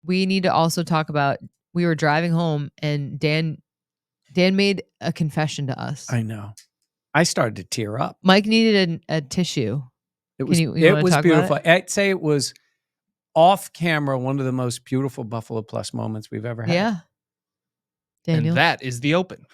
we need to also talk about, we were driving home and Dan made a confession to us. I know. I started to tear up. Mike needed a tissue. It was, you it wanna was talk about beautiful. it? I'd say it was off camera one of the most beautiful Buffalo Plus moments we've ever had. Yeah. Daniel. And that is the open.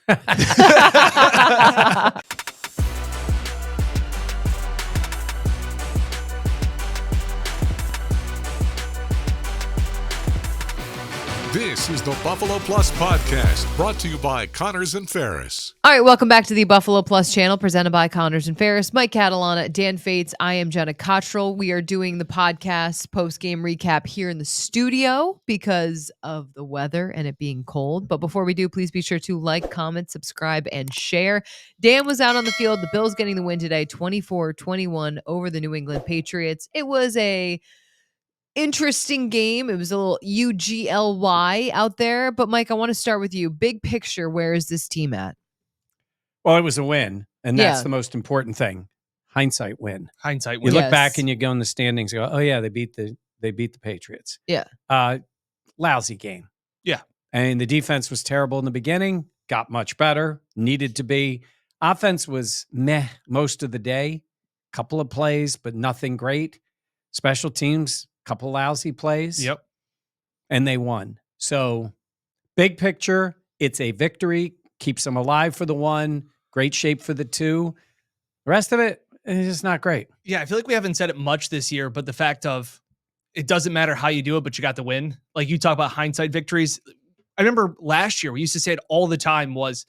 This is the Buffalo Plus Podcast, brought to you by Connors and Ferris. All right, welcome back to the Buffalo Plus channel, presented by Connors and Ferris. Mike Catalana, Dan Fates. I am Jenna Cottrell. We are doing the podcast post-game recap here in the studio because of the weather and it being cold. But before we do, please be sure to like, comment, subscribe, and share. Dan was out on the field. The Bills getting the win today, 24-21 over the New England Patriots. It was a interesting game. It was a little UGLY out there. But Mike, I want to start with you. Big picture, where is this team at? Well, it was a win, and that's Yeah. the most important thing. Hindsight win. Hindsight You win. look Yes. back and you go in the standings and go, oh yeah, they beat the Patriots. Yeah. Lousy game. Yeah. And the defense was terrible in the beginning, got much better, needed to be. Offense was meh most of the day. Couple of plays, but nothing great. Special teams, couple lousy plays. Yep. And they won. So big picture, it's a victory. Keeps them alive for the one. Great shape for the two. The rest of it is just not great. Yeah, I feel like we haven't said it much this year, but the fact of it doesn't matter how you do it, but you got the win. Like you talk about hindsight victories. I remember last year we used to say it all the time was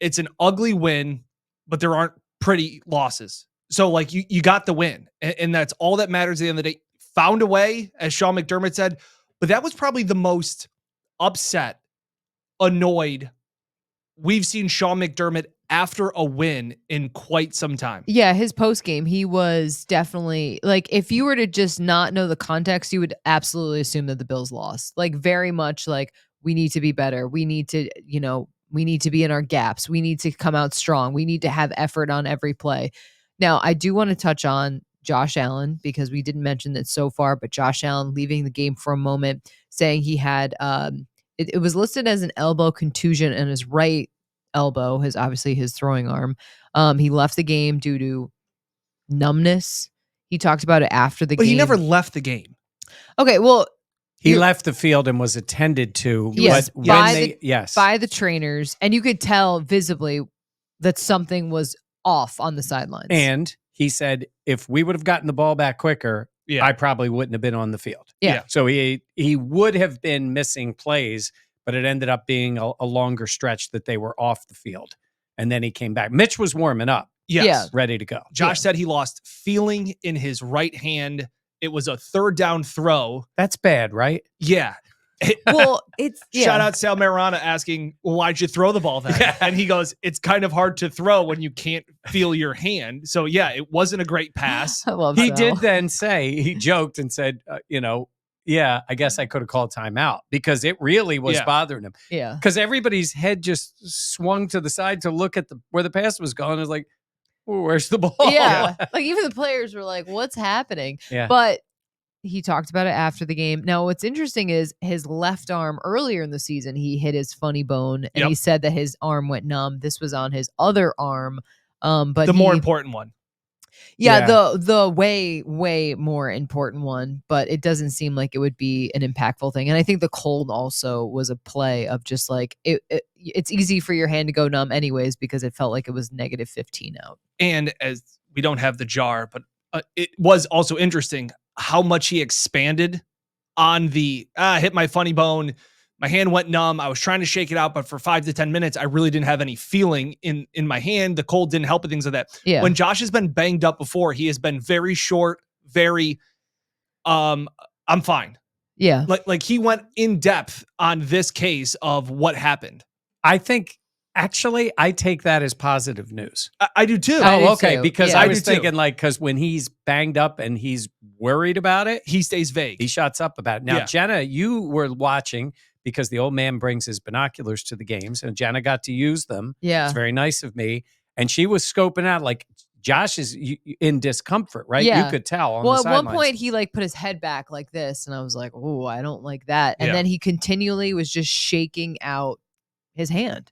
it's an ugly win, but there aren't pretty losses. So like you got the win, and that's all that matters at the end of the day. Found a way, as Sean McDermott said, but that was probably the most upset, annoyed we've seen Sean McDermott after a win in quite some time. Yeah, his post game, he was definitely like, if you were to just not know the context, you would absolutely assume that the Bills lost. Like, very much like, we need to be better. We need to, we need to be in our gaps. We need to come out strong. We need to have effort on every play. Now, I do want to touch on Josh Allen because we didn't mention that so far, but Josh Allen leaving the game for a moment, saying he had, it was listed as an elbow contusion in his right elbow, obviously his throwing arm. He left the game due to numbness. He talked about it after the game. But he never left the game. Okay, well, He left the field and was attended to. Yes, but by by the trainers, and you could tell visibly that something was off on the sidelines. And he said, if we would have gotten the ball back quicker, I probably wouldn't have been on the field. Yeah. So he would have been missing plays, but it ended up being a longer stretch that they were off the field. And then he came back. Mitch was warming up. Yes. Yeah. Ready to go. Josh said he lost feeling in his right hand. It was a third down throw. That's bad, right? Yeah. Well, it's Shout out Sal Marana asking, well, why'd you throw the ball then? Yeah. And he goes, it's kind of hard to throw when you can't feel your hand. So yeah, it wasn't a great pass. I love He Sal. did then say, he joked and said, yeah, I guess I could have called timeout because it really was bothering him. Yeah. Because everybody's head just swung to the side to look at where the pass was going. It was like, where's the ball? Yeah. Like, even the players were like, what's happening? Yeah. But he talked about it after the game. Now, what's interesting is his left arm earlier in the season, he hit his funny bone and he said that his arm went numb. This was on his other arm. But the more important one. Yeah, the way more important one, but it doesn't seem like it would be an impactful thing. And I think the cold also was a play of just like, it's easy for your hand to go numb anyways, because it felt like it was negative 15 out. And as we don't have the jar, but it was also interesting how much he expanded on the hit my funny bone. My hand went numb. I was trying to shake it out, but for 5 to 10 minutes, I really didn't have any feeling in my hand. The cold didn't help with things like that. Yeah. When Josh has been banged up before, he has been very short, very, I'm fine. Yeah. Like he went in depth on this case of what happened. I think, actually, I take that as positive news. I do too. I do Okay. too. Because Yeah. I I was do too. thinking because when he's banged up and he's worried about it, He stays vague. he shuts up about it. Now, Yeah. Jenna, you were watching because the old man brings his binoculars to the games and Jenna got to use them. Yeah. It's very nice of me. And she was scoping out like, Josh is in discomfort, right? Yeah. You could tell on Well, the at sidelines. one point he like put his head back like this, and I was like, "Oh, I don't like that." And Yeah. then he continually was just shaking out his hand.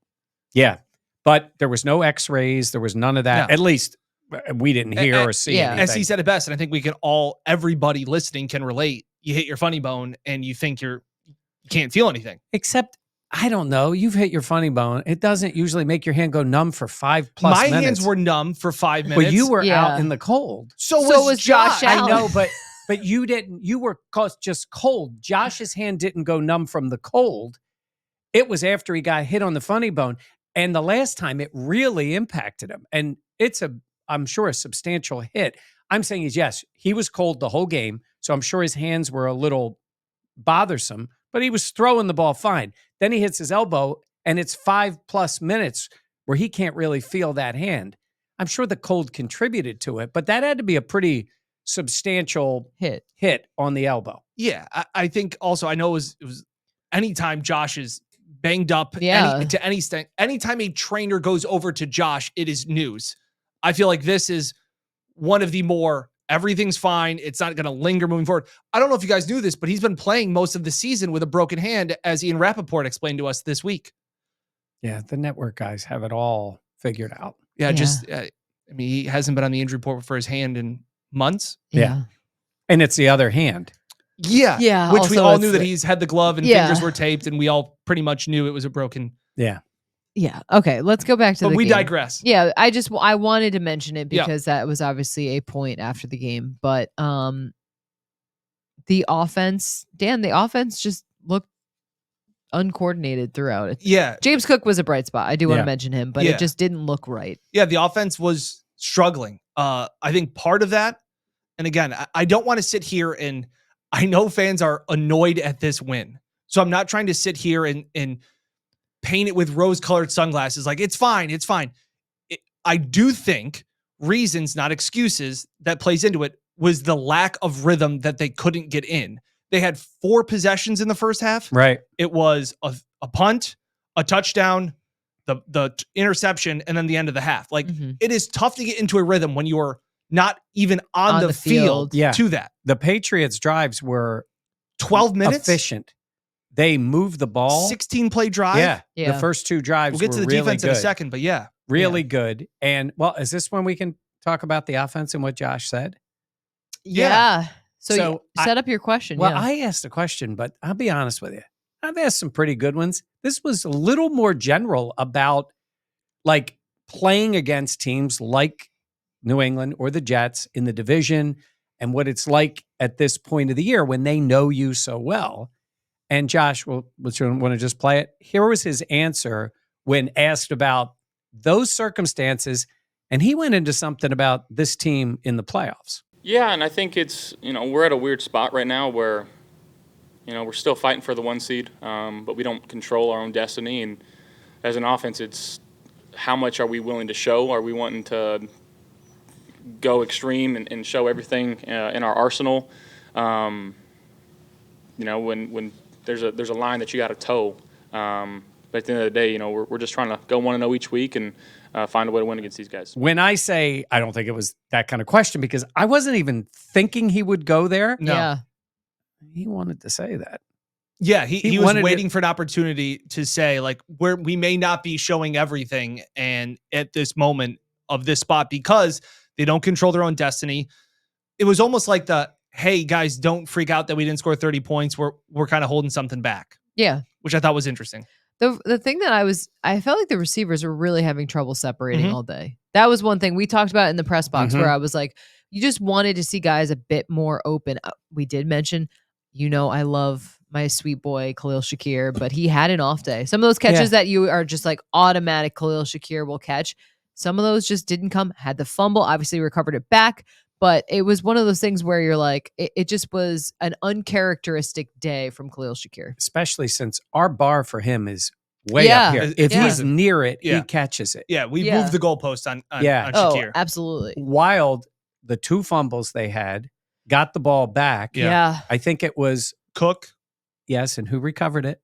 Yeah. But there was no x-rays. There was none of that. No. At least we didn't hear or see yeah. anything. As he said it best, and I think we can everybody listening can relate. You hit your funny bone and you think you can't feel anything. Except, I don't know. You've hit your funny bone. It doesn't usually make your hand go numb for 5+ My minutes. hands were numb for 5 minutes. But you were Yeah. out in the cold. So was Josh I Allen. know, but you didn't. You were just cold. Josh's hand didn't go numb from the cold. It was after he got hit on the funny bone. And the last time it really impacted him. And it's I'm sure, a substantial hit. I'm saying is, yes, he was cold the whole game. So I'm sure his hands were a little bothersome, but he was throwing the ball fine. Then he hits his elbow and it's 5+ minutes where he can't really feel that hand. I'm sure the cold contributed to it, but that had to be a pretty substantial hit on the elbow. Yeah, I think also, I know it was anytime Josh is banged up Yeah. to any extent, anytime a trainer goes over to Josh, it is news. I feel like this is one of the more, everything's fine, it's not going to linger moving forward. I don't know if you guys knew this, but he's been playing most of the season with a broken hand, as Ian Rappaport explained to us this week. Yeah, the network guys have it all figured out. Yeah, I mean, he hasn't been on the injury report for his hand in months. Yeah. And it's the other hand. Yeah. Which we also all it's knew that the- he's had the glove and Yeah. fingers were taped, and we all pretty much knew it was a broken. Yeah. Yeah. Okay, let's go back to But the we game. digress. Yeah, I wanted to mention it Yeah. because that was obviously a point after the game, but the offense, Dan, the offense just looked uncoordinated throughout it. Yeah. James Cook was a bright spot. I do want Yeah. to mention him, but Yeah. it just didn't look right. Yeah, the offense was struggling. I think part of that, and again, I don't want to sit here and I know fans are annoyed at this win. So I'm not trying to sit here and paint it with rose-colored sunglasses. Like, it's fine. It's fine. I do think reasons, not excuses, that plays into it was the lack of rhythm that they couldn't get in. They had 4 possessions in the first half. Right. It was a punt, a touchdown, the interception, and then the end of the half. Like, Mhm. it is tough to get into a rhythm when you're not even on the field Yeah. to that. The Patriots' drives were 12 minutes, efficient. They moved the ball. 16 play drive. Yeah. Yeah. The first 2 drives We'll get to were the really defense good. in a second, but yeah. Really good. And, well, is this when we can talk about the offense and what Josh said? Yeah. So So set up your question. Well, yeah. I asked a question, but I'll be honest with you. I've asked some pretty good ones. This was a little more general about like playing against teams like New England or the Jets in the division and what it's like at this point of the year when they know you so well. And Josh, want to just play it? Here was his answer when asked about those circumstances. And he went into something about this team in the playoffs. Yeah, and I think it's, we're at a weird spot right now where, we're still fighting for the 1 seed, but we don't control our own destiny. And as an offense, it's how much are we willing to show? Are we wanting to go extreme and show everything in our arsenal? When there's a line that you got to toe. But at the end of the day, we're just trying to go 1-0 each week and find a way to win against these guys. When I say I don't think it was that kind of question, because I wasn't even thinking he would go there. No. Yeah. He wanted to say that. Yeah, he was wanted waiting for an opportunity to say, like, we may not be showing everything and at this moment of this spot because they don't control their own destiny. It was almost like hey, guys, don't freak out that we didn't score 30 points. We're kind of holding something back, Yeah. which I thought was interesting. The thing that I felt like the receivers were really having trouble separating Mhm. all day. That was one thing we talked about in the press box Mhm. where I was like, you just wanted to see guys a bit more open. We did mention, I love my sweet boy Khalil Shakir, but he had an off day. Some of those catches that you are just like automatic Khalil Shakir will catch. Some of those just didn't come. Had the fumble, obviously recovered it back. But it was one of those things where you're like, it just was an uncharacteristic day from Khalil Shakir. Especially since our bar for him is way up here. If Yeah. he's near it, Yeah. he catches it. Yeah, we Yeah. moved the goalpost on Yeah. Shakir. Absolutely. Wild, the 2 fumbles they had, got the ball back. Yeah. I think it was Cook. yes, and who recovered it?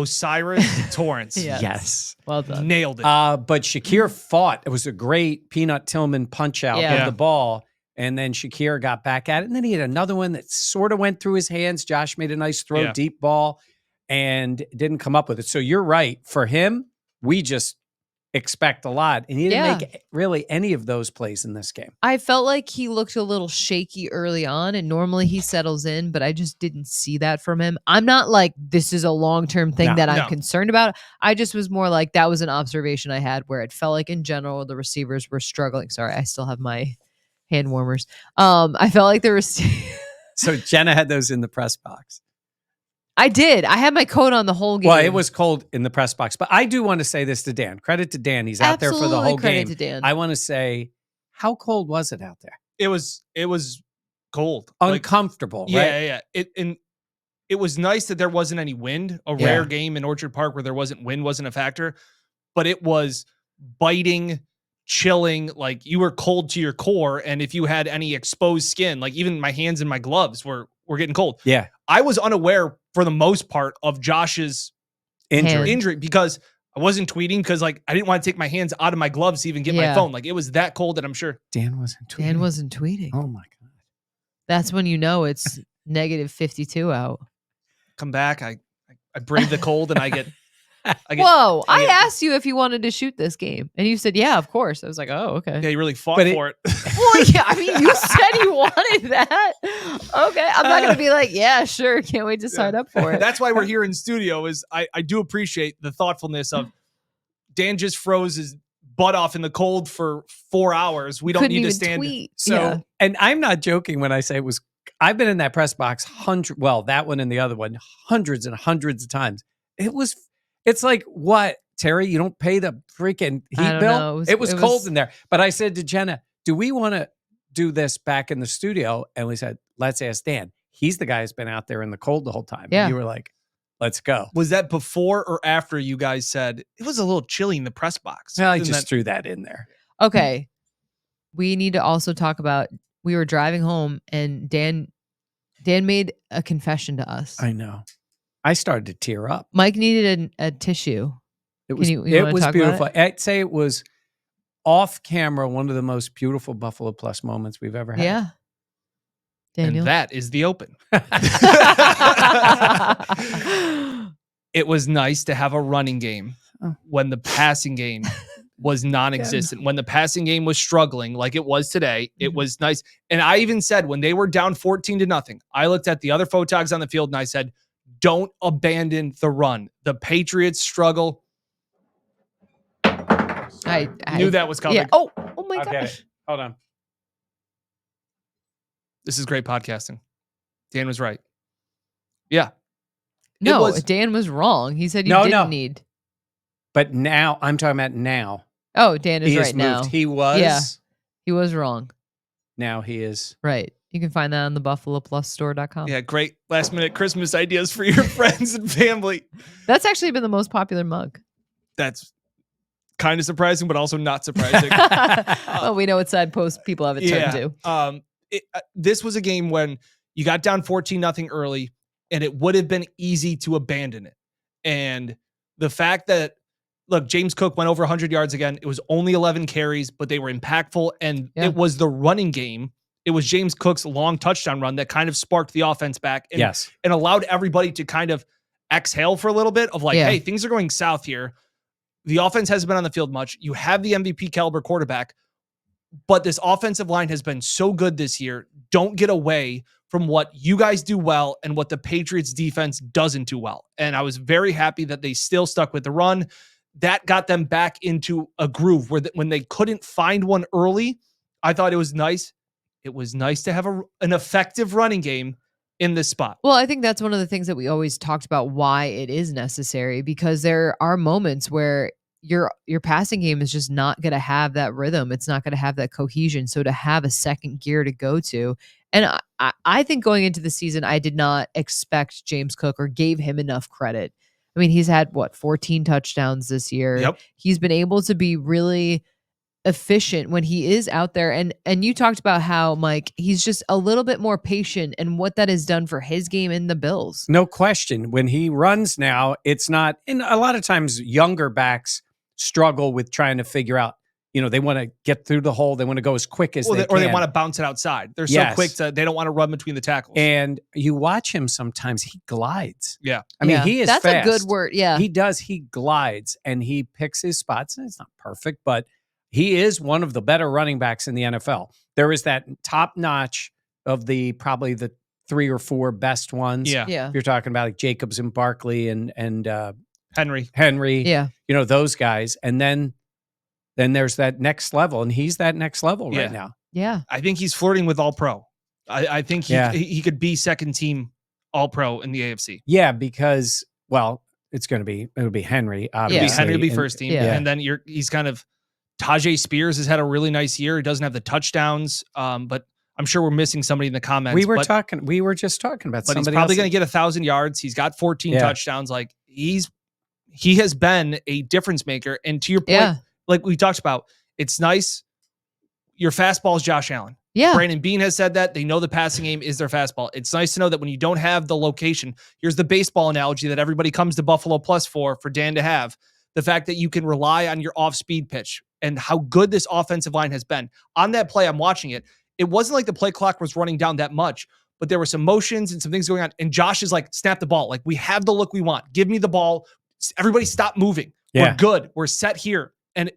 Osiris Torrance. Yes. Well done. Nailed it. But Shakir fought. It was a great Peanut Tillman punch out Yeah. of the ball. And then Shakir got back at it. And then he had another one that sort of went through his hands. Josh made a nice throw, Yeah. deep ball, and didn't come up with it. So you're right. For him, we just expect a lot. And he didn't make really any of those plays in this game. I felt like he looked a little shaky early on, and normally he settles in, but I just didn't see that from him. I'm not like, this is a long-term thing that I'm concerned about. I just was more like, that was an observation I had where it felt like in general, the receivers were struggling. Sorry, I still have my hand warmers. I felt like there was. So Jenna had those in the press box. I did. I had my coat on the whole game. Well, it was cold in the press box. But I do want to say this to Dan. Credit to Dan. He's out there for the whole credit game. to Dan. I want to say, how cold was it out there? It was cold. Uncomfortable, right? Yeah. It was nice that there wasn't any wind. A rare game in Orchard Park where there wasn't wind wasn't a factor, but it was biting, chilling, like you were cold to your core. And if you had any exposed skin, like even my hands and my gloves were getting cold. Yeah. I was unaware for the most part of Josh's injury because I wasn't tweeting because like I didn't want to take my hands out of my gloves to even get my phone. Like it was that cold that I'm sure Dan wasn't tweeting. Oh my God. That's when you know it's negative 52 out. Come back. I brave the cold and I get Whoa. I asked you if you wanted to shoot this game. And you said, yeah, of course. I was like, oh, okay. Yeah, you really fought for it. Well, yeah, I mean, you said you wanted that. Okay. I'm not going to be like, yeah, sure. Can't wait to sign up for it. That's why we're here in studio is I do appreciate the thoughtfulness of Dan just froze his butt off in the cold for 4 hours. We don't need to stand. Tweet. So, and I'm not joking when I say I've been in that press box that one and the other one, hundreds and hundreds of times. It's like, what, Terry, you don't pay the freaking heat bill? It was cold in there. But I said to Jenna, do we want to do this back in the studio? And we said, let's ask Dan. He's the guy who's been out there in the cold the whole time. Yeah. And you were like, let's go. Was that before or after you guys said it was a little chilly in the press box? Well, I just threw that in there. Okay. We need to also talk about, we were driving home and Dan made a confession to us. I know. I started to tear up. Mike needed a tissue. It was beautiful. I'd say it was off camera one of the most beautiful Buffalo Plus moments we've ever had. Yeah. Daniel. And that is the open. It was nice to have a running game when the passing game was non-existent. When the passing game was struggling like it was today, it was nice. And I even said when they were down 14-0, I looked at the other photogs on the field and I said, don't abandon the run. The Patriots struggle. I knew that was coming. Yeah. Oh my I'll gosh. get it. Hold on. This is great podcasting. Dan was right. Yeah. No, Dan was wrong. He said you didn't need. But now, I'm talking about now. Oh, Dan is right now. He was. Yeah. He was wrong. Now he is. Right. You can find that on the buffaloplusstore.com. Yeah, great last minute Christmas ideas for your friends and family. That's actually been the most popular mug. That's kind of surprising, but also not surprising. Well, we know what side post people have it turned to. This was a game when you got down 14-0 early, and it would have been easy to abandon it. And the fact that, look, James Cook went over 100 yards again. It was only 11 carries, but they were impactful. And it was the running game. It was James Cook's long touchdown run that kind of sparked the offense back and allowed everybody to kind of exhale for a little bit of like, hey, things are going south here. The offense hasn't been on the field much. You have the MVP caliber quarterback, but this offensive line has been so good this year. Don't get away from what you guys do well and what the Patriots defense doesn't do well. And I was very happy that they still stuck with the run. That got them back into a groove where when they couldn't find one early, I thought it was nice. It was nice to have an effective running game in this spot. Well, I think that's one of the things that we always talked about why it is necessary, because there are moments where your passing game is just not going to have that rhythm. It's not going to have that cohesion. So to have a second gear to go to, and I think going into the season, I did not expect James Cook or gave him enough credit. I mean, he's had 14 touchdowns this year. Yep. He's been able to be really efficient when he is out there. And you talked about how, Mike, he's just a little bit more patient and what that has done for his game in the Bills. No question. When he runs now, it's not, and a lot of times younger backs struggle with trying to figure out, they want to get through the hole. They want to go as quick as they can. Or they want to bounce it outside. They're so quick that they don't want to run between the tackles. And you watch him sometimes, he glides. Yeah. I mean, he is That's fast. a good word. Yeah. He does. He glides and he picks his spots. And it's not perfect, but he is one of the better running backs in the NFL. There is that top notch of probably the 3 or 4 best ones. Yeah. Yeah. If you're talking about like Jacobs and Barkley and Henry. Yeah. Those guys. And then there's that next level, and he's that next level right now. Yeah. I think he's flirting with All-Pro. I think he could be second team All-Pro in the AFC. Yeah, because, well, it'll be Henry, obviously. Henry will be first team. Yeah. And then he's kind of, Tajay Spears has had a really nice year. He doesn't have the touchdowns, but I'm sure we're missing somebody in the comments. We were just talking about but somebody he's probably else. going to get 1,000 yards. He's got 14 touchdowns. Like he has been a difference maker. And to your point, like we talked about, it's nice. Your fastball is Josh Allen. Yeah. Brandon Beane has said that. They know the passing game is their fastball. It's nice to know that when you don't have the location, here's the baseball analogy that everybody comes to Buffalo Plus for Dan to have. The fact that you can rely on your off-speed pitch and how good this offensive line has been. On that play, I'm watching it. It wasn't like the play clock was running down that much, but there were some motions and some things going on. And Josh is like, snap the ball. Like, we have the look we want. Give me the ball. Everybody stop moving. Yeah. We're good. We're set here. And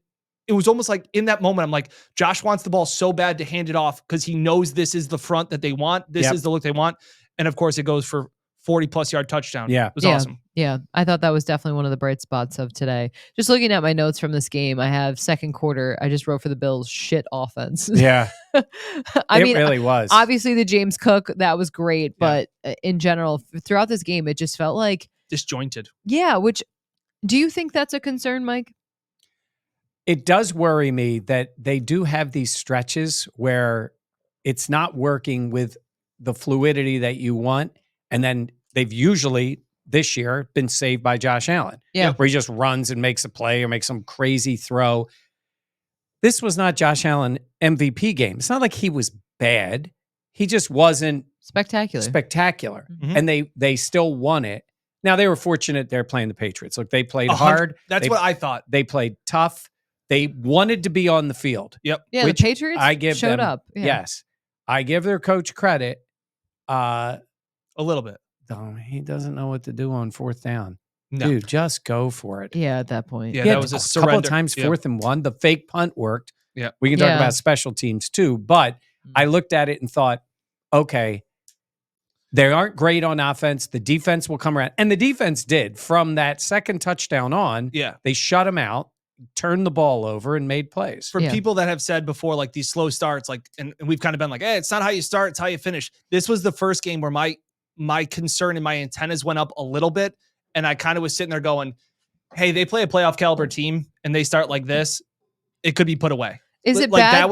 it was almost like in that moment, I'm like, Josh wants the ball so bad to hand it off because he knows this is the front that they want. This is the look they want. And of course, it goes for 40+ yard touchdown. Yeah. It was awesome. Yeah. I thought that was definitely one of the bright spots of today. Just looking at my notes from this game, I have second quarter. I just wrote for the Bills, shit offense. Yeah. I mean, it really was. Obviously the James Cook, that was great. But in general, throughout this game, it just felt like disjointed. Yeah. Which, do you think that's a concern, Mike? It does worry me that they do have these stretches where it's not working with the fluidity that you want. And then they've usually this year been saved by Josh Allen. Yeah. Where he just runs and makes a play or makes some crazy throw. This was not Josh Allen MVP game. It's not like he was bad. He just wasn't spectacular. Mm-hmm. And they still won it. Now they were fortunate they're playing the Patriots. Look, they played hard. That's what I thought. They played tough. They wanted to be on the field. Yep. Yeah, the Patriots showed up. Yeah. Yes. I give their coach credit. A little bit. He doesn't know what to do on fourth down. No. Dude, just go for it. Yeah, at that point. Yeah, that was a surrender. Couple of times, 4th and 1. The fake punt worked. Yeah. We can talk about special teams too. But I looked at it and thought, okay, they aren't great on offense. The defense will come around. And the defense did. From that second touchdown on, they shut him out, turned the ball over, and made plays. For people that have said before, like these slow starts, like, and we've kind of been like, hey, it's not how you start, it's how you finish. This was the first game where my concern and my antennas went up a little bit. And I kind of was sitting there going, hey, they play a playoff caliber team and they start like this, it could be put away. Is it like bad?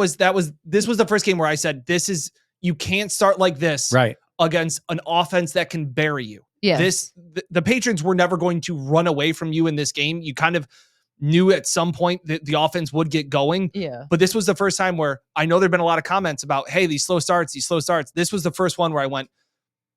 This was the first game where I said, you can't start like this against an offense that can bury you. Yeah. The Patriots were never going to run away from you in this game. You kind of knew at some point that the offense would get going. Yeah. But this was the first time where I know there've been a lot of comments about, hey, these slow starts. This was the first one where I went,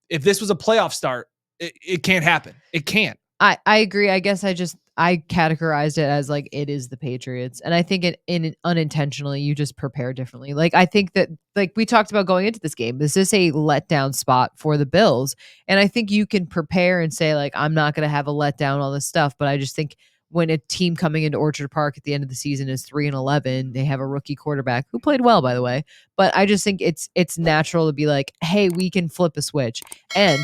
if this was a playoff start, it can't happen. It can't. I agree. I guess I categorized it as like, it is the Patriots. And I think unintentionally, you just prepare differently. Like, I think that, like we talked about going into this game, is this a letdown spot for the Bills? And I think you can prepare and say, like, I'm not going to have a letdown, all this stuff. But I just think when a team coming into Orchard Park at the end of the season is 3-11, they have a rookie quarterback who played well, by the way. But I just think it's natural to be like, hey, we can flip a switch. And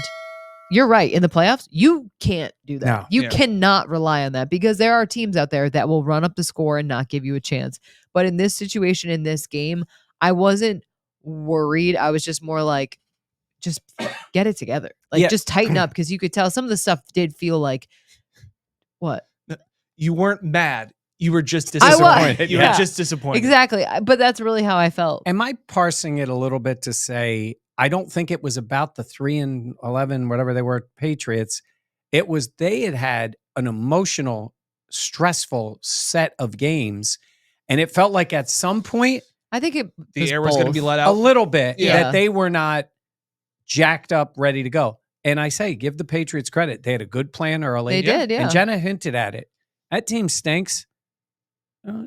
you're right. In the playoffs, you can't do that. No. You cannot rely on that because there are teams out there that will run up the score and not give you a chance. But in this situation, in this game, I wasn't worried. I was just more like, just get it together. Like, just tighten up, because you could tell some of the stuff did feel like, what? You weren't mad. You were just disappointed. You were just disappointed. Exactly. But that's really how I felt. Am I parsing it a little bit to say, I don't think it was about the 3-11, whatever they were, Patriots. It was they had an emotional, stressful set of games. And it felt like at some point, I think The air was going to be let a out. little bit, Yeah. that they were not jacked up, ready to go. And I say, give the Patriots credit. They had a good plan early. They did, yeah. And Jenna hinted at it. That team stinks.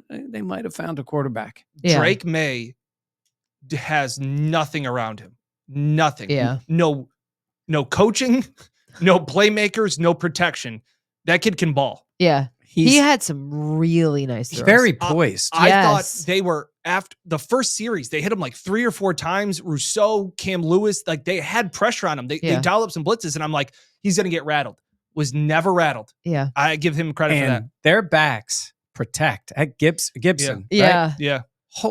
They might have found a quarterback. Yeah. Drake May has nothing around him. Nothing. Yeah. No coaching, no playmakers, no protection. That kid can ball. Yeah. He He's had some really nice throws. very poised. I Yes. thought they were, after the first series, they hit him like 3 or 4 times. Rousseau, Cam Lewis, like they had pressure on him. They dialed up some blitzes, and I'm like, he's going to get rattled. Was never rattled. Yeah. I give him credit for that. And their backs protect at Gibson. Yeah. Right? Yeah.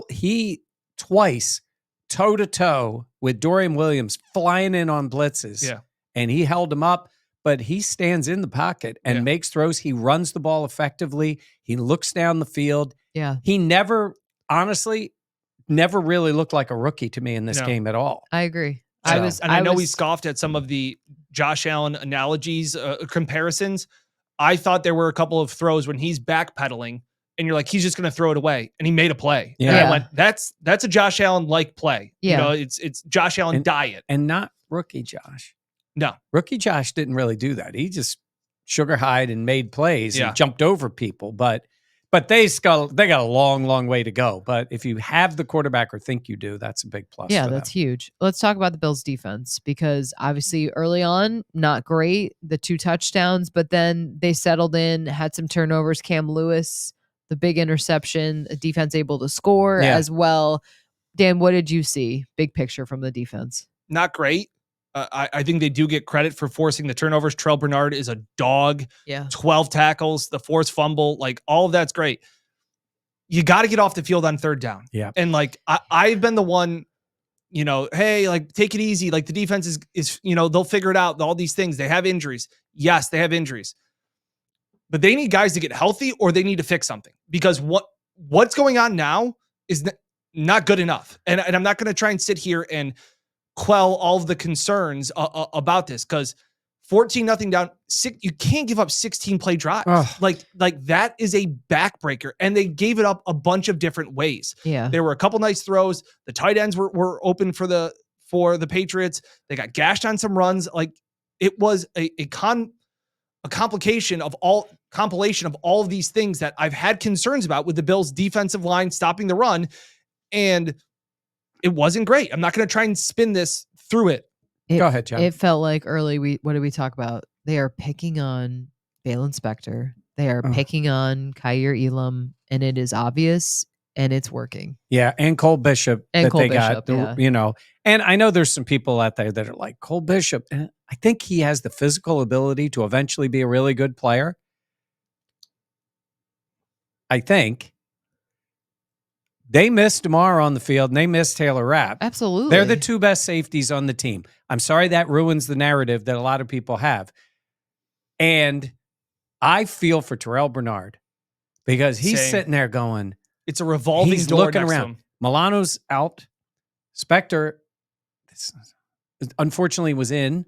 He twice toe to toe with Dorian Williams flying in on blitzes. Yeah. And he held him up, but he stands in the pocket and makes throws. He runs the ball effectively. He looks down the field. Yeah. He honestly, never really looked like a rookie to me in this game at all. I agree. So- I know we scoffed at some of the Josh Allen analogies, comparisons. I thought there were a couple of throws when he's backpedaling and you're like, he's just going to throw it away. And he made a play. Yeah. And I Yeah. went, that's a Josh Allen like play. Yeah. You know, it's Josh Allen diet. And not rookie Josh. No. Rookie Josh didn't really do that. He just sugar hied and made plays Yeah. and jumped over people. But they got a long, long way to go. But if you have the quarterback or think you do, that's a big plus. Yeah, for that's them. huge. Let's talk about the Bills defense, because obviously early on, not great, the 2 touchdowns, but then they settled in, had some turnovers. Cam Lewis, the big interception, a defense able to score as well. Dan, what did you see? Big picture from the defense. Not great. I think they do get credit for forcing the turnovers. Terrell Bernard is a dog. Yeah. 12 tackles, the forced fumble, like all of that's great. You got to get off the field on 3rd down. Yeah. And like I've been the one, hey, like take it easy. Like the defense is they'll figure it out. All these things. They have injuries. Yes, they have injuries. But they need guys to get healthy, or they need to fix something, because what's going on now is not good enough. And I'm not going to try and sit here and quell all of the concerns about this, because 14-0 down, you can't give up 16 play drives. Ugh. Like that is a backbreaker, and they gave it up a bunch of different ways. Yeah. There were a couple nice throws. The tight ends were open for the Patriots. They got gashed on some runs. Like it was a compilation of all of these things that I've had concerns about with the Bills' defensive line stopping the run, and it wasn't great. I'm not going to try and spin this through it. Go ahead, John. It felt like early, what did we talk about? They are picking on Valen Spector. They are picking on Kyer Elam, and it is obvious, and it's working. Yeah, and Cole Bishop And that Cole they Bishop, got, yeah. And I know there's some people out there that are like, Cole Bishop, I think he has the physical ability to eventually be a really good player. I think. They missed DeMar on the field, and they missed Taylor Rapp. Absolutely. They're the 2 best safeties on the team. I'm sorry that ruins the narrative that a lot of people have. And I feel for Terrell Bernard, because he's Same. sitting there going, It's a revolving he's door looking next to around. him. Milano's out. Spector, unfortunately, was in.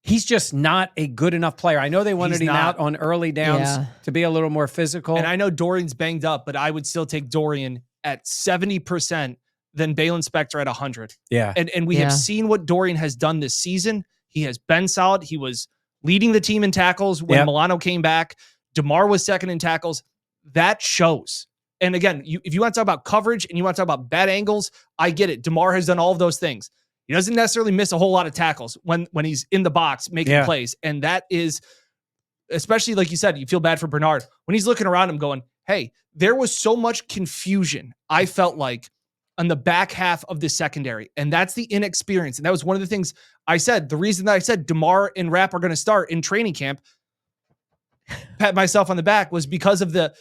He's just not a good enough player. I know they wanted him out on early downs to be a little more physical. And I know Dorian's banged up, but I would still take Dorian at 70% than Valen Spector at 100. Yeah. And we have seen what Dorian has done this season. He has been solid. He was leading the team in tackles when Milano came back. DeMar was second in tackles. That shows. And again, if you want to talk about coverage and you want to talk about bad angles, I get it. DeMar has done all of those things. He doesn't necessarily miss a whole lot of tackles when he's in the box making plays. And that is, especially like you said, you feel bad for Bernard. When he's looking around him going, hey, there was so much confusion, I felt like, on the back half of the secondary. And that's the inexperience. And that was one of the things I said. The reason that I said DeMar and Rapp are going to start in training camp, pat myself on the back, was because of the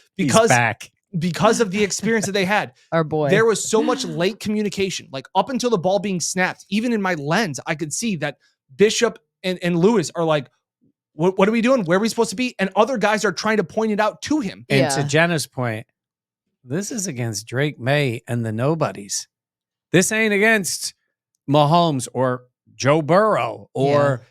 experience that they had. Our boy. There was so much late communication, like up until the ball being snapped. Even in my lens, I could see that Bishop and Lewis are like, what are we doing? Where are we supposed to be? And other guys are trying to point it out to him. And to Jenna's point, this is against Drake May and the nobodies. This ain't against Mahomes or Joe Burrow or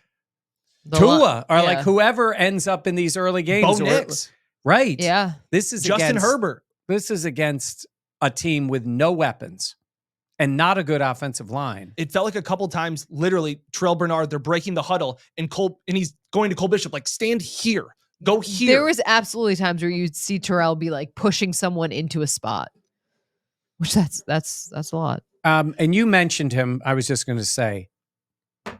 Tua or like whoever ends up in these early games. Bo Nix. Right. Yeah. This is Justin against Herbert. This is against a team with no weapons and not a good offensive line. It felt like a couple times, literally, Terrell Bernard, they're breaking the huddle, and he's going to Cole Bishop, like, stand here. Go here. There was absolutely times where you'd see Terrell be like pushing someone into a spot, which that's a lot. And you mentioned him. I was just going to say,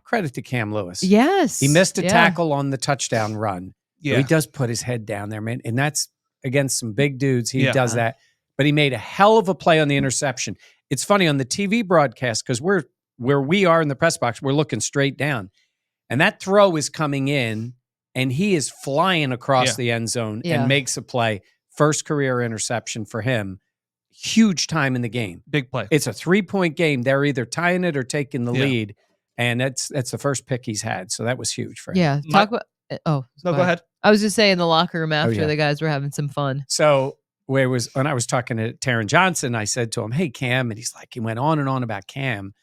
credit to Cam Lewis. Yes. He missed a tackle on the touchdown run. Yeah. He does put his head down there, man. And that's against some big dudes. He does that. But he made a hell of a play on the interception. It's funny on the TV broadcast, because we're where we are in the press box, we're looking straight down. And that throw is coming in, and he is flying across the end zone and makes a play. First career interception for him. Huge time in the game. Big play. It's a 3-point game. They're either tying it or taking the lead. And that's the first pick he's had. So that was huge for him. Yeah. Talk about No, go ahead. I was just saying, in the locker room after, the guys were having some fun. So when I was talking to Taron Johnson, I said to him, "Hey, Cam," and he's like, he went on and on about Cam.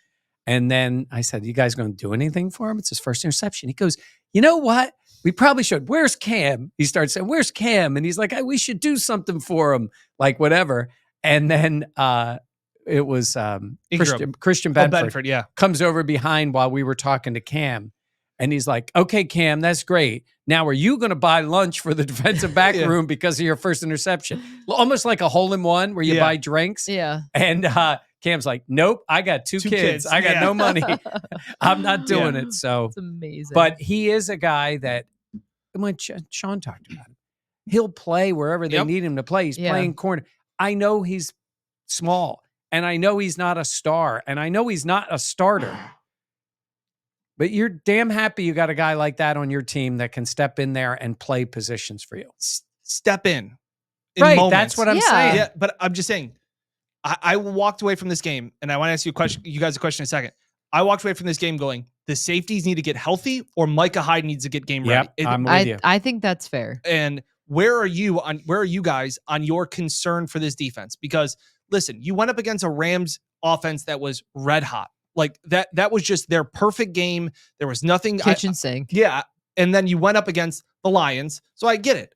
And then I said, "You guys going to do anything for him? It's his first interception." He goes, "You know what? We probably should. Where's Cam?" He starts saying, "Where's Cam?" And he's like, "We should do something for him," like whatever. And then it was Christian Bedford comes over behind while we were talking to Cam. And he's like, "Okay, Cam, that's great. Now, are you going to buy lunch for the defensive back room because of your first interception?" Almost like a hole-in-one where you buy drinks. Yeah. And Cam's like, "Nope, I got two kids. I got no money. I'm not doing it." So it's amazing. But he is a guy that, when Sean talked about him, he'll play wherever they need him to play. He's playing corner. I know he's small, and I know he's not a star, and I know he's not a starter. But you're damn happy you got a guy like that on your team that can step in there and play positions for you. Step in right, moments. that's what I'm saying. Yeah, but I'm just saying, I walked away from this game, and I want to ask you guys a question in a second. I walked away from this game going, the safeties need to get healthy, or Micah Hyde needs to get game ready. I'm with you. I think that's fair. And where are you guys on your concern for this defense? Because listen, you went up against a Rams offense that was red hot. Like that was just their perfect game. There was nothing kitchen sink. Yeah. And then you went up against the Lions. So I get it.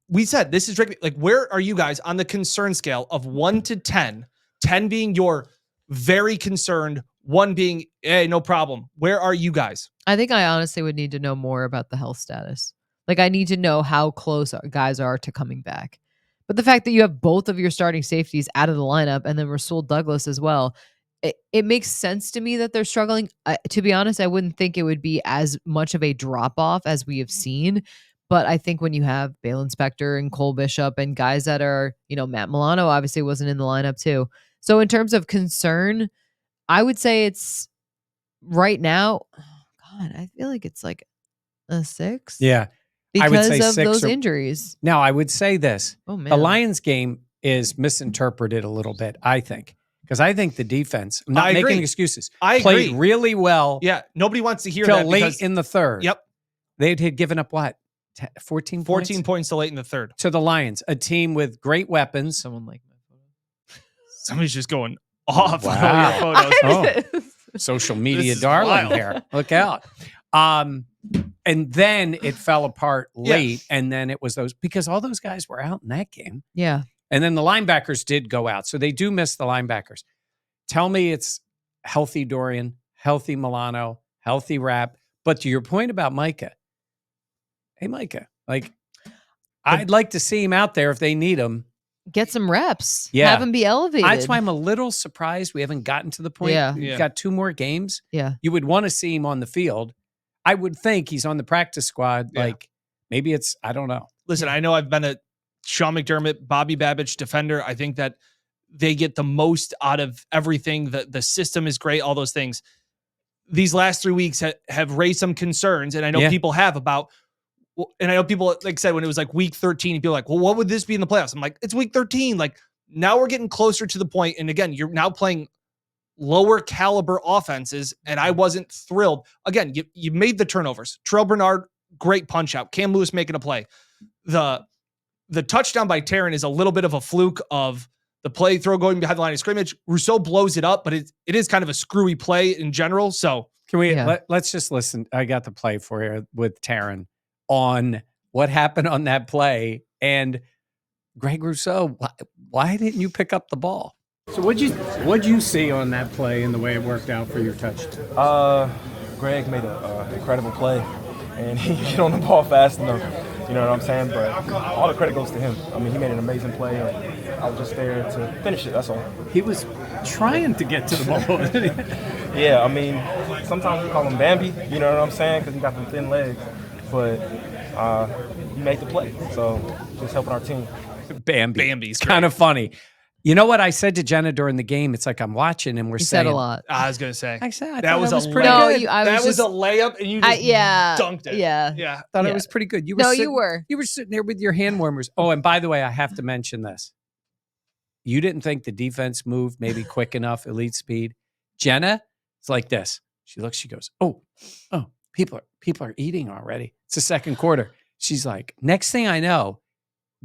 We said this is like, where are you guys on the concern scale of 1 to 10? 10 being you're very concerned, 1 being, hey, no problem. Where are you guys? I think I honestly would need to know more about the health status. Like, I need to know how close our guys are to coming back. But the fact that you have both of your starting safeties out of the lineup, and then Rasul Douglas as well, it makes sense to me that they're struggling. To be honest, I wouldn't think it would be as much of a drop-off as we have seen. But I think when you have Bale Inspector and Cole Bishop and guys that are, Matt Milano obviously wasn't in the lineup too. So in terms of concern, I would say it's right now, God, I feel like it's like a 6. Yeah. Because I would say of 6 those injuries. Now, I would say this. Oh, man. The Lions game is misinterpreted a little bit, I think. Because I think the defense, I'm not making excuses, played really well. Yeah, nobody wants to hear till that. Late in the third. Yep. They had given up what? 14 points to late in the third. To the Lions, a team with great weapons. Someone like my photo. Somebody's just going off on Wow. all your photos. Social media darling here. Look out. And then it fell apart late. And then it was because all those guys were out in that game. Yeah. And then the linebackers did go out. So they do miss the linebackers. Tell me it's healthy Dorian, healthy Milano, healthy Rapp. But to your point about Micah, hey, Micah, I'd like to see him out there if they need him. Get some reps. Yeah. Have him be elevated. That's why I'm a little surprised we haven't gotten to the point. Yeah. We've got 2 more games. Yeah. You would want to see him on the field. I would think he's on the practice squad. Yeah. Maybe it's, I don't know. Listen, I know I've been a Sean McDermott, Bobby Babich defender. I think that they get the most out of everything. The system is great, all those things. These last 3 weeks have raised some concerns, and I know people have about, and I know people, like I said, when it was like week 13, people are like, well, what would this be in the playoffs? I'm like, it's week 13. Like, now we're getting closer to the point, and again, you're now playing lower caliber offenses, and I wasn't thrilled. Again, you made the turnovers. Terrell Bernard, great punch out. Cam Lewis making a play. The touchdown by Taron is a little bit of a fluke of the play throw going behind the line of scrimmage. Rousseau blows it up, but it is kind of a screwy play in general. So can we let's just listen. I got the play for you with Taron on what happened on that play. And Greg Rousseau, why didn't you pick up the ball? So what'd you see on that play and the way it worked out for your touchdown? Greg made an incredible play, and he get on the ball fast enough. You know what I'm saying? But all the credit goes to him. I mean, he made an amazing play, and I was just there to finish it. That's all. He was trying to get to the ball. Yeah, I mean, sometimes we call him Bambi. You know what I'm saying? Because he got them thin legs, but he made the play. So just helping our team. Bambi's kind of funny. You know what I said to Jenna during the game? It's like I'm watching and we're He saying said a lot. I was gonna say I said that was pretty layup. good. That was a layup, and you just dunked it. Yeah. Yeah. Thought Yeah. it was pretty good. You were. You were sitting there with your hand warmers. Oh, and by the way, I have to mention this. You didn't think the defense moved maybe quick enough, elite speed. Jenna, it's like this. She looks, she goes, oh, people are eating already. It's the second quarter. She's like, next thing I know,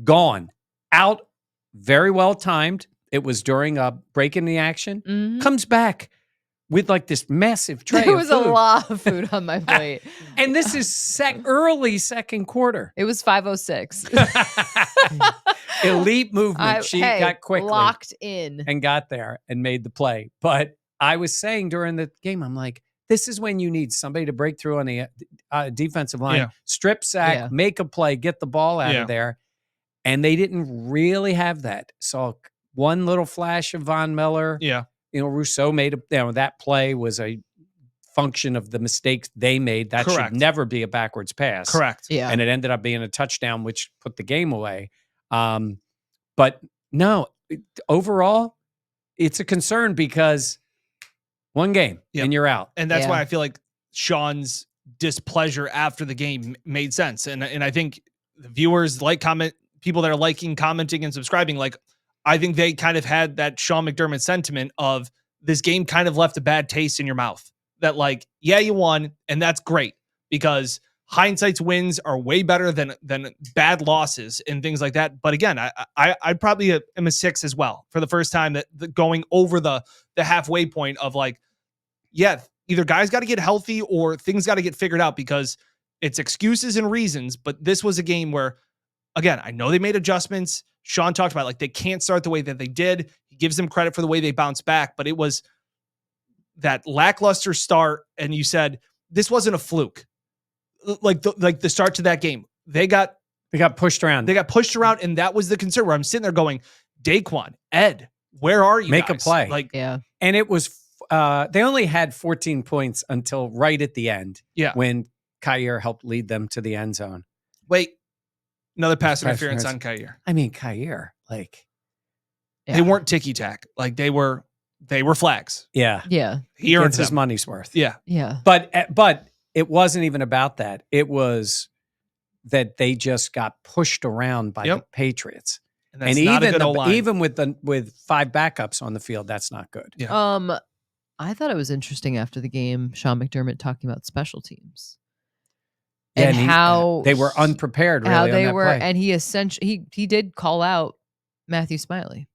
gone, out, very well timed. It was during a break in the action. Mhm. Comes back with like this massive tray. There of was a food. lot of food on my plate. And this is early second quarter. It was 5:06. Elite movement. She got quickly locked in. and got there and made the play. But I was saying during the game, I'm like, this is when you need somebody to break through on the defensive line, Yeah. strip sack, make a play, get the ball out of there. And they didn't really have that. Saw one little flash of Von Miller. Yeah. You know, Rousseau made that play was a function of the mistakes they made. That Correct. should never be a backwards pass. Correct. Yeah. And it ended up being a touchdown, which put the game away. But no, overall, it's a concern because one game and you're out. And that's Yeah. why I feel like Sean's displeasure after the game made sense. And I think the viewers people that are liking, commenting, and subscribing, like, I think they kind of had that Sean McDermott sentiment of this game kind of left a bad taste in your mouth. That like, yeah, you won, and that's great because hindsight's wins are way better than bad losses and things like that. But again, I probably am a 6 as well for the first time that going over the halfway point of like, yeah, either guys got to get healthy or things got to get figured out because it's excuses and reasons. But this was a game where, again, I know they made adjustments. Sean talked about like they can't start the way that they did. He gives them credit for the way they bounced back, but it was that lackluster start. And you said this wasn't a fluke. Like the start to that game, they got pushed around. They got pushed around, and that was the concern. Where I'm sitting there going, Daquan, Ed, where are you? Make guys? a play. Like, Yeah. And it was they only had 14 points until right at the end. Yeah. When Kyer helped lead them to the end zone. wait, another pass interference on Kyer. I mean, Kyer, like They weren't ticky tack. Like they were flags. yeah, Yeah. He earned gets his them. money's worth. Yeah. Yeah. But it wasn't even about that. It was that they just got pushed around by the Patriots. And that's not a good O-line. even with 5 backups on the field, that's not good. Yeah. I thought it was interesting after the game, Sean McDermott talking about special teams. Yeah, And how they were unprepared really how on they that were, play. and he essentially he did call out Matthew Smiley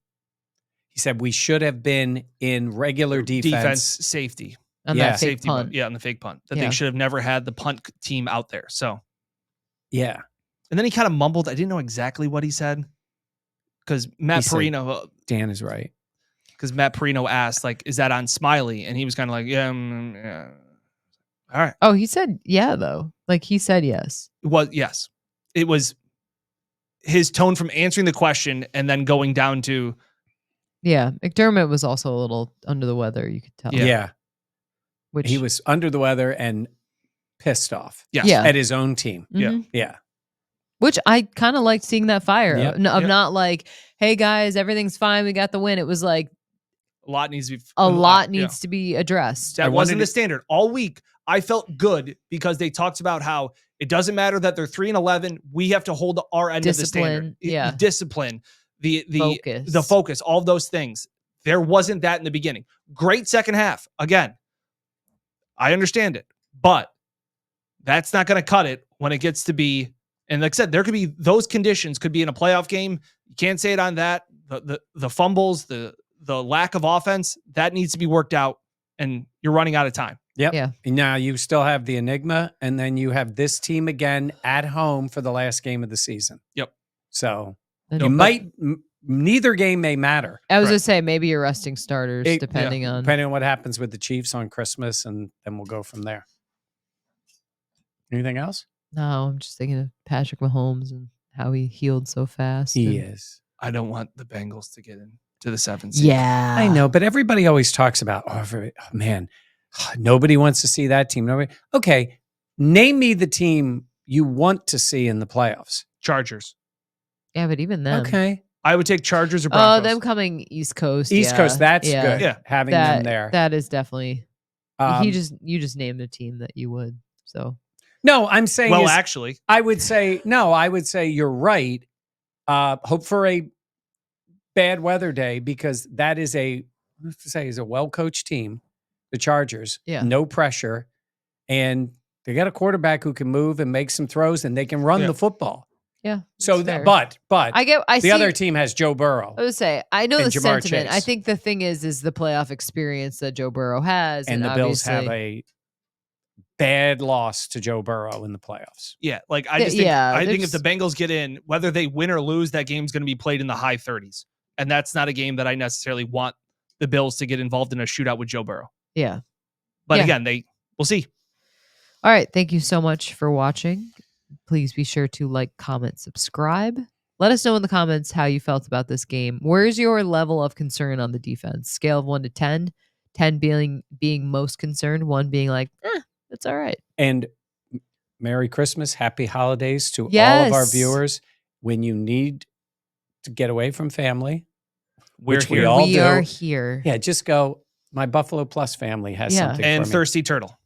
He said we should have been in regular defense safety. on Yeah. that fake Safety punt. on the fake punt. That Yeah. they should have never had the punt team out there. So, Yeah. and then he kind of mumbled. I didn't know exactly what he said because Matt He said- Perino. Dan is right. Because Matt Perino asked, like, is that on Smiley? And he was kind of like, yeah. All right. Oh, he said yeah though. Like he said yes. Yes. It was his tone from answering the question and then going down to, Yeah, McDermott was also a little under the weather. You could tell. Yeah. Which He was under the weather and pissed off yes. Yeah. at his own team. Mhm. Yeah. Which I kind of liked seeing that fire Yep. of Yep. not like, hey guys, everything's fine, we got the win. It was like a lot needs to be a lot yeah. needs to be addressed. That I wasn't wanted the to- standard. All week, I felt good because they talked about how it doesn't matter that they're 3-11. We have to hold our end of the standard. Discipline, yeah. Discipline, the Focus. the focus, all of those things. There wasn't that in the beginning. Great second half. Again, I understand it, but that's not going to cut it when it gets to be. And like I said, there could be those conditions could be in a playoff game. You can't say it on that. The fumbles, the lack of offense, that needs to be worked out, and you're running out of time. Yep. Yeah. Now you still have the enigma, and then you have this team again at home for the last game of the season. Yep. So You might neither game may matter. I was gonna say maybe you're resting starters depending on what happens with the Chiefs on Christmas, and then we'll go from there. Anything else? No, I'm just thinking of Patrick Mahomes and how he healed so fast. He is. I don't want the Bengals to get into the 7th seed. Yeah, I know, but everybody always talks about, man, nobody wants to see that team. Nobody. Okay, name me the team you want to see in the playoffs. Chargers. Yeah, but even then, Okay. I would take Chargers or oh, Broncos. them coming East Coast. East Coast, that's good. Yeah. Having them there. That is definitely. Um, You just named a team that you would. So No, I'm saying. Well, actually, I would say you're right. Hope for a bad weather day, because that is a well-coached team, the Chargers. Yeah. No pressure, and they got a quarterback who can move and make some throws, and they can run the football. yeah. So, fair. but I the see, other team has Joe Burrow, I would say I know and the Jamar sentiment. Chase. I think the thing is the playoff experience that Joe Burrow has, and the Bills have obviously- a bad loss to Joe Burrow in the playoffs. yeah. Like I Yeah, just think, yeah, I think if there's- the Bengals get in, whether they win or lose, that game's going to be played in the high 30s, and that's not a game that I necessarily want the Bills to get involved in a shootout with Joe Burrow. Yeah. But Yeah. again, we'll see. All right. Thank you so much for watching. Please be sure to like, comment, subscribe. Let us know in the comments how you felt about this game. Where's your level of concern on the defense? Scale of 1 to 10. 10 being most concerned, 1 being like, it's all right. And Merry Christmas, Happy Holidays to all of our Yes. viewers. When you need to get away from family, We're which we here. all We do. are here. Yeah, just go. My Buffalo Plus family has Yeah. something And for me. Thirsty Turtle.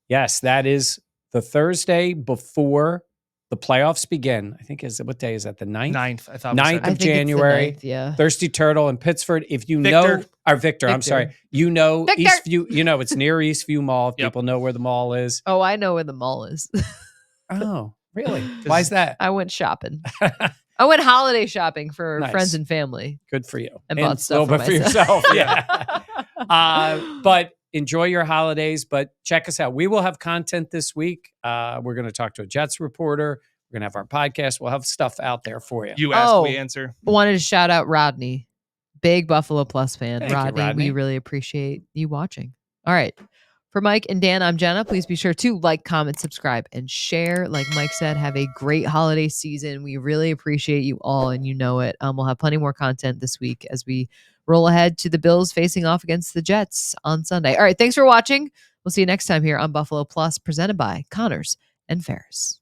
Yes, that is the Thursday before the playoffs begin. I think what day is that? The 9th? 9th, I thought. 9th I of think January. It's the 9th, yeah. Thirsty Turtle in Pittsford. If you Victor. know, or Victor, I'm Victor. sorry. You know Victor. Eastview, it's near Eastview Mall. If Yep. people know where the mall is. Oh, I know where the mall is. Oh, really? Why is that? I went shopping. I went holiday shopping for Nice. friends and family. Good for you. And bought a stuff little for bit for myself. yourself. Yeah. But enjoy your holidays. But check us out. We will have content this week. We're going to talk to a Jets reporter. We're going to have our podcast. We'll have stuff out there for you. You ask, Oh. we answer. Wanted to shout out Rodney, big Buffalo Plus fan. Thank you, Rodney, Rodney. we really appreciate you watching. All right. For Mike and Dan, I'm Jenna. Please be sure to like, comment, subscribe, and share. Like Mike said, have a great holiday season. We really appreciate you all, and you know it. We'll have plenty more content this week as we roll ahead to the Bills facing off against the Jets on Sunday. All right. Thanks for watching. We'll see you next time here on Buffalo Plus, presented by Connors and Ferris.